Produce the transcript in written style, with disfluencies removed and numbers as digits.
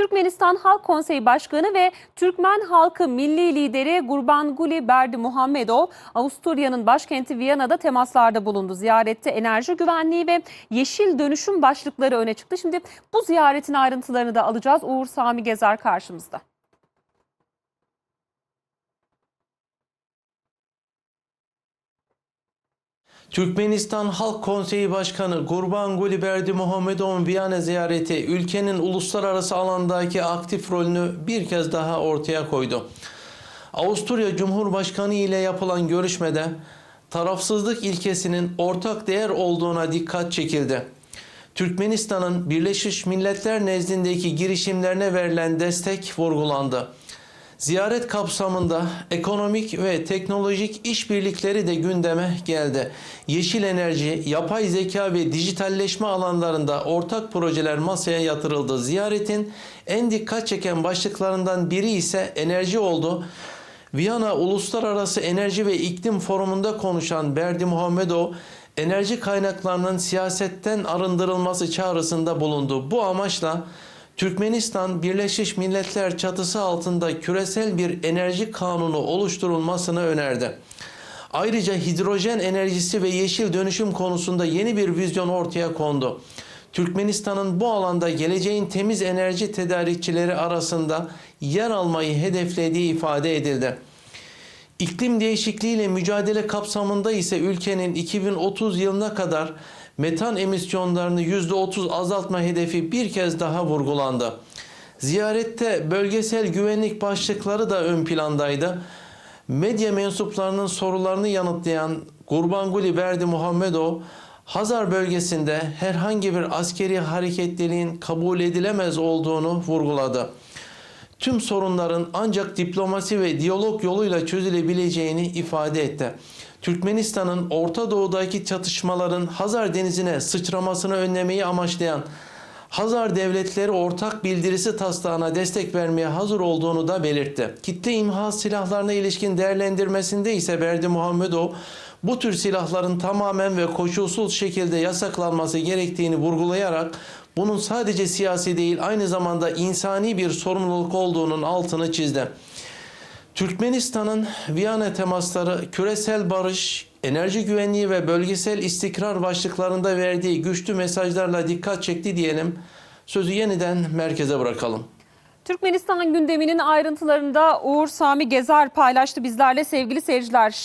Türkmenistan Halk Konseyi Başkanı ve Türkmen halkı milli lideri Gurbanguly Berdimuhamedov, Avusturya'nın başkenti Viyana'da temaslarda bulundu. Ziyarette enerji güvenliği ve yeşil dönüşüm başlıkları öne çıktı. Şimdi bu ziyaretin ayrıntılarını da alacağız. Uğur Sami Gezer karşımızda. Türkmenistan Halk Konseyi Başkanı Gurbanguly Berdimuhamedov'un Viyana ziyareti ülkenin uluslararası alandaki aktif rolünü bir kez daha ortaya koydu. Avusturya Cumhurbaşkanı ile yapılan görüşmede tarafsızlık ilkesinin ortak değer olduğuna dikkat çekildi. Türkmenistan'ın Birleşmiş Milletler nezdindeki girişimlerine verilen destek vurgulandı. Ziyaret kapsamında ekonomik ve teknolojik işbirlikleri de gündeme geldi. Yeşil enerji, yapay zeka ve dijitalleşme alanlarında ortak projeler masaya yatırıldı. Ziyaretin en dikkat çeken başlıklarından biri ise enerji oldu. Viyana Uluslararası Enerji ve İklim Forumu'nda konuşan Berdimuhamedov, enerji kaynaklarının siyasetten arındırılması çağrısında bulundu. Bu amaçla Türkmenistan, Birleşmiş Milletler çatısı altında küresel bir enerji kanunu oluşturulmasını önerdi. Ayrıca hidrojen enerjisi ve yeşil dönüşüm konusunda yeni bir vizyon ortaya kondu. Türkmenistan'ın bu alanda geleceğin temiz enerji tedarikçileri arasında yer almayı hedeflediği ifade edildi. İklim değişikliğiyle mücadele kapsamında ise ülkenin 2030 yılına kadar metan emisyonlarını %30 azaltma hedefi bir kez daha vurgulandı. Ziyarette bölgesel güvenlik başlıkları da ön plandaydı. Medya mensuplarının sorularını yanıtlayan Gurbanguly Berdimuhamedov, Hazar bölgesinde herhangi bir askeri hareketliliğin kabul edilemez olduğunu vurguladı. Tüm sorunların ancak diplomasi ve diyalog yoluyla çözülebileceğini ifade etti. Türkmenistan'ın Orta Doğu'daki çatışmaların Hazar Denizi'ne sıçramasını önlemeyi amaçlayan Hazar Devletleri Ortak Bildirisi taslağına destek vermeye hazır olduğunu da belirtti. Kitle imha silahlarına ilişkin değerlendirmesinde ise Berdimuhamedov, bu tür silahların tamamen ve koşulsuz şekilde yasaklanması gerektiğini vurgulayarak bunun sadece siyasi değil aynı zamanda insani bir sorumluluk olduğunun altını çizdi. Türkmenistan'ın Viyana temasları küresel barış, enerji güvenliği ve bölgesel istikrar başlıklarında verdiği güçlü mesajlarla dikkat çekti diyelim. Sözü yeniden merkeze bırakalım. Türkmenistan gündeminin ayrıntılarını da Uğur Sami Gezer paylaştı bizlerle sevgili seyirciler.